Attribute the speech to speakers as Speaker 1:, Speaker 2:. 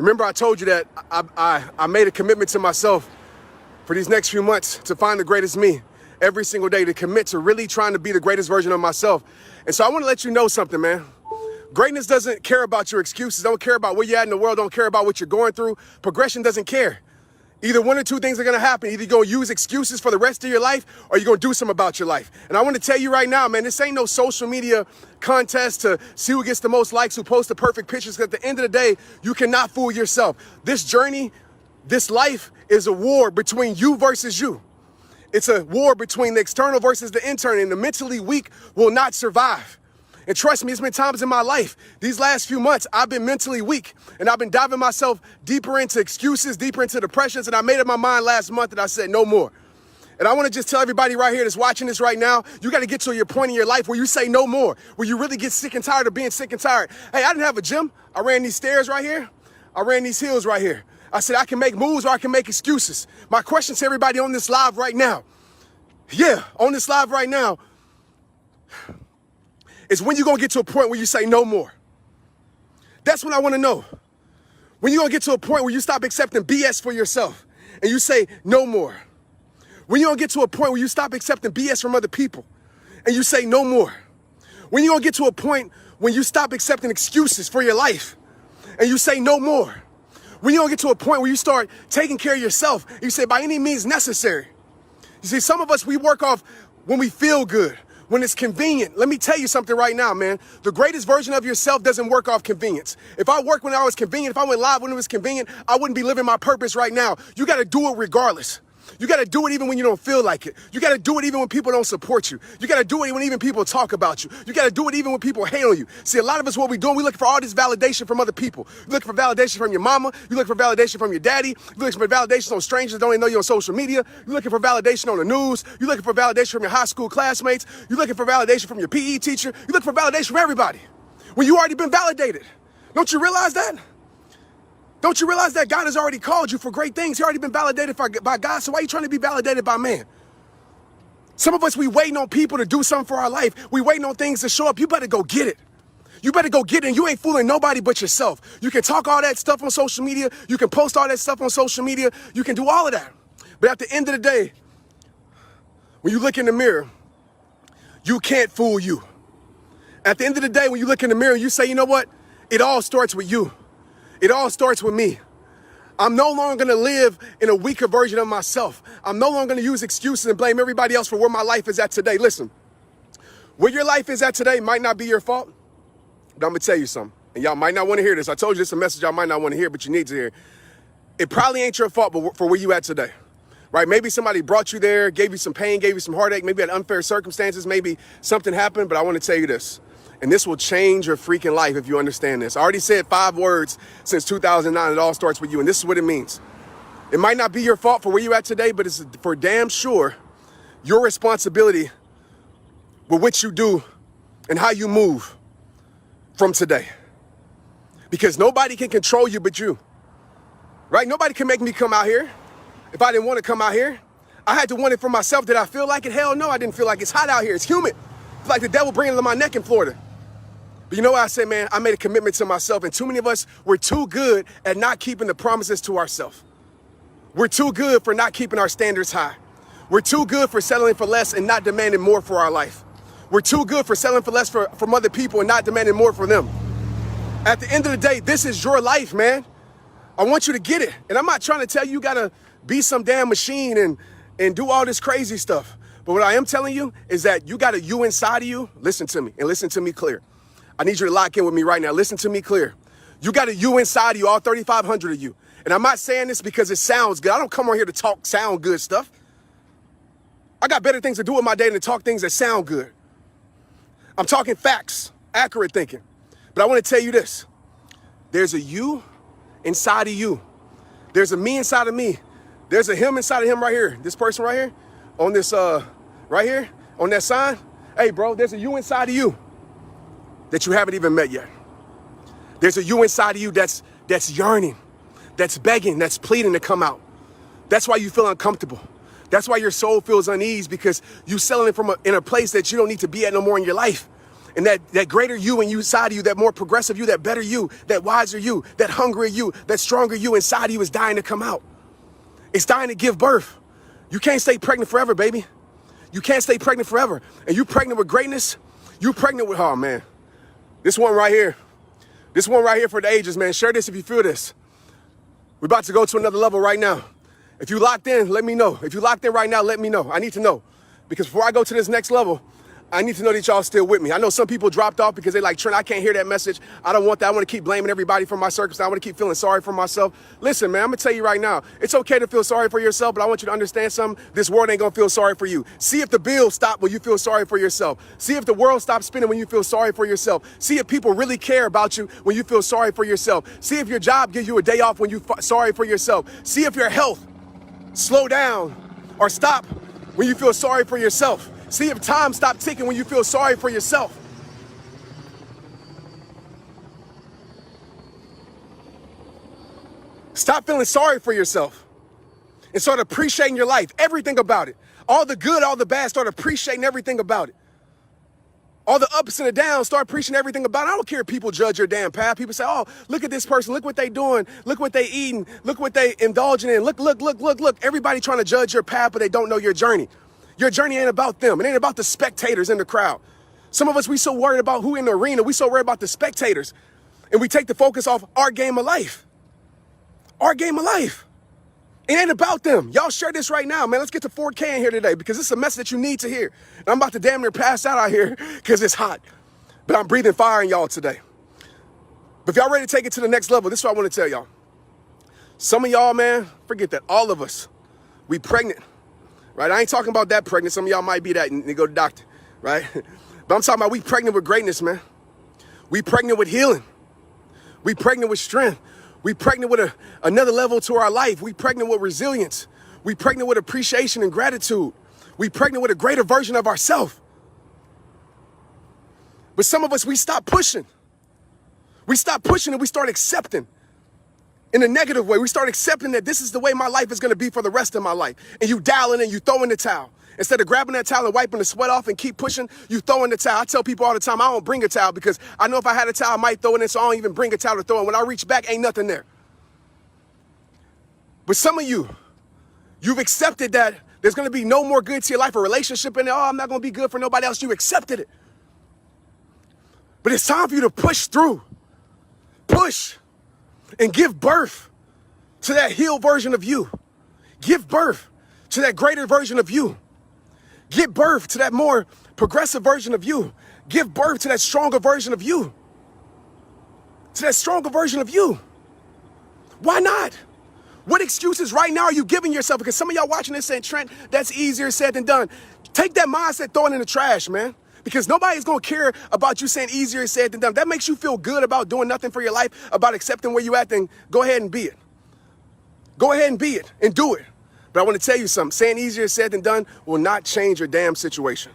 Speaker 1: Remember I told you that I made a commitment to myself for these next few months to find the greatest me every single day, to commit to really trying to be the greatest version of myself. And so I want to let you know something, man. Greatness doesn't care about your excuses, don't care about where you're at in the world, don't care about what you're going through. Progression doesn't care. Either one or two things are going to happen. Either you're going to use excuses for the rest of your life or you're going to do something about your life. And I want to tell you right now, man, this ain't no social media contest to see who gets the most likes, who posts the perfect pictures. Because at the end of the day, you cannot fool yourself. This journey, this life is a war between you versus you. It's a war between the external versus the internal, and the mentally weak will not survive. And trust me, it's been times in my life, these last few months, I've been mentally weak and I've been diving myself deeper into excuses, deeper into depressions. And I made up my mind last month and I said, no more. And I want to just tell everybody right here that's watching this right now, you got to get to your point in your life where you say no more, where you really get sick and tired of being sick and tired. Hey, I didn't have a gym. I ran these stairs right here. I ran these hills right here. I said, I can make moves or I can make excuses. My question to everybody on this live right now, on this live right now, is when you going to get to a point where you say no more. That's what I want to know. When you going to get to a point where you stop accepting BS for yourself and you say no more. When you going to get to a point where you stop accepting BS from other people and you say no more. When you going to get to a point when you stop accepting excuses for your life and you say no more. When you going to get to a point where you start taking care of yourself and you say by any means necessary. You see, some of us, we work off when we feel good, when it's convenient. Let me tell you something right now, man. The greatest version of yourself doesn't work off convenience. If I worked when I was convenient, if I went live when it was convenient, I wouldn't be living my purpose right now. You got to do it regardless. You got to do it even when you don't feel like it. You got to do it even when people don't support you. You got to do it when even people talk about you. You got to do it even when people hate on you. See, a lot of us, what we're doing, we're looking for all this validation from other people. You're looking for validation from your mama. You're looking for validation from your daddy. You're looking for validation on strangers that don't even know you on social media. You're looking for validation on the news. You're looking for validation from your high school classmates. You're looking for validation from your PE teacher. You're looking for validation from everybody when you already been validated. Don't you realize that? Don't you realize that God has already called you for great things? He already been validated by God, so why are you trying to be validated by man? Some of us, we waiting on people to do something for our life. We waiting on things to show up. You better go get it. You better go get it, and you ain't fooling nobody but yourself. You can talk all that stuff on social media. You can post all that stuff on social media. You can do all of that. But at the end of the day, when you look in the mirror, you can't fool you. At the end of the day, when you look in the mirror, you say, you know what? It all starts with you. It all starts with me. I'm no longer going to live in a weaker version of myself. I'm no longer going to use excuses and blame everybody else for where my life is at today. Listen, where your life is at today might not be your fault, but I'm going to tell you something. And y'all might not want to hear this. I told you this is a message y'all might not want to hear, but you need to hear. It probably ain't your fault for where you at today, right? Maybe somebody brought you there, gave you some pain, gave you some heartache, maybe had unfair circumstances, maybe something happened, but I want to tell you this. And this will change your freaking life if you understand this. I already said 5 words since 2009. It all starts with you. And this is what it means. It might not be your fault for where you're at today, but it's for damn sure your responsibility with what you do and how you move from today. Because nobody can control you but you. Right? Nobody can make me come out here if I didn't want to come out here. I had to want it for myself. Did I feel like it? Hell no, I didn't feel like it. It's hot out here. It's humid. It's like the devil bringing it to my neck in Florida. But you know what I said, man? I made a commitment to myself, and too many of us, we're too good at not keeping the promises to ourselves. We're too good for not keeping our standards high. We're too good for settling for less and not demanding more for our life. We're too good for settling for less from other people and not demanding more for them. At the end of the day, this is your life, man. I want you to get it. And I'm not trying to tell you got to be some damn machine and do all this crazy stuff. But what I am telling you is that you got a you inside of you. Listen to me and listen to me clear. I need you to lock in with me right now. Listen to me clear. You got a you inside of you, all 3,500 of you. And I'm not saying this because it sounds good. I don't come on here to talk sound good stuff. I got better things to do with my day than to talk things that sound good. I'm talking facts, accurate thinking. But I want to tell you this. There's a you inside of you. There's a me inside of me. There's a him inside of him right here. This person right here on this, right here on that sign. Hey, bro, there's a you inside of you that you haven't even met yet. There's a you inside of you that's yearning, that's begging, that's pleading to come out. That's why you feel uncomfortable. That's why your soul feels uneasy, because you're settling in a place that you don't need to be at no more in your life. And that greater you inside of you, that more progressive you, that better you, that wiser you, that hungrier you, that stronger you inside of you is dying to come out. It's dying to give birth. You can't stay pregnant forever, baby. You can't stay pregnant forever. And you pregnant with greatness, you pregnant with, oh man, this one right here. This one right here for the ages, man. Share this if you feel this. We're about to go to another level right now. If you locked in, let me know. If you locked in right now, let me know. I need to know. Because before I go to this next level, I need to know that y'all still with me. I know some people dropped off because they like, Trent, I can't hear that message. I don't want that. I want to keep blaming everybody for my circumstance. I want to keep feeling sorry for myself. Listen, man, I'm going to tell you right now, it's okay to feel sorry for yourself, but I want you to understand something. This world ain't going to feel sorry for you. See if the bills stop when you feel sorry for yourself. See if the world stops spinning when you feel sorry for yourself. See if people really care about you when you feel sorry for yourself. See if your job gives you a day off when you sorry for yourself. See if your health slow down or stop when you feel sorry for yourself. See if time stops ticking when you feel sorry for yourself. Stop feeling sorry for yourself and start appreciating your life, everything about it. All the good, all the bad, start appreciating everything about it. All the ups and the downs, start appreciating everything about it. I don't care if people judge your damn path. People say, oh, look at this person. Look what they doing. Look what they eating. Look what they indulging in. Look. Everybody trying to judge your path, but they don't know your journey. Your journey ain't about them. It ain't about the spectators in the crowd. Some of us, we so worried about who in the arena. We so worried about the spectators. And we take the focus off our game of life. Our game of life. It ain't about them. Y'all share this right now, man. Let's get to 4K in here today because it's a message that you need to hear. And I'm about to damn near pass out here because it's hot. But I'm breathing fire in y'all today. But if y'all ready to take it to the next level, this is what I want to tell y'all. Some of y'all, man, forget that. All of us, we pregnant. Right? I ain't talking about that pregnant. Some of y'all might be that and go to the doctor, right? But I'm talking about we pregnant with greatness, man. We pregnant with healing. We pregnant with strength. We pregnant with another level to our life. We pregnant with resilience. We pregnant with appreciation and gratitude. We pregnant with a greater version of ourselves. But some of us, we stop pushing. We stop pushing and we start accepting. In a negative way, we start accepting that this is the way my life is going to be for the rest of my life. And you dial in and you throw in the towel. Instead of grabbing that towel and wiping the sweat off and keep pushing, you throw in the towel. I tell people all the time, I don't bring a towel because I know if I had a towel, I might throw it in, so I don't even bring a towel to throw in. When I reach back, ain't nothing there. But some of you, you've accepted that there's going to be no more good to your life, a relationship in there. Oh, I'm not going to be good for nobody else. You accepted it. But it's time for you to push through. Push. And give birth to that healed version of you. Give birth to that greater version of you. Give birth to that more progressive version of you. Give birth to that stronger version of you. To that stronger version of you. Why not? What excuses right now are you giving yourself? Because some of y'all watching this saying, Trent, that's easier said than done. Take that mindset, throw it in the trash, man. Because nobody's going to care about you saying easier said than done. That makes you feel good about doing nothing for your life, about accepting where you at, then go ahead and be it. Go ahead and be it and do it. But I want to tell you something. Saying easier said than done will not change your damn situation.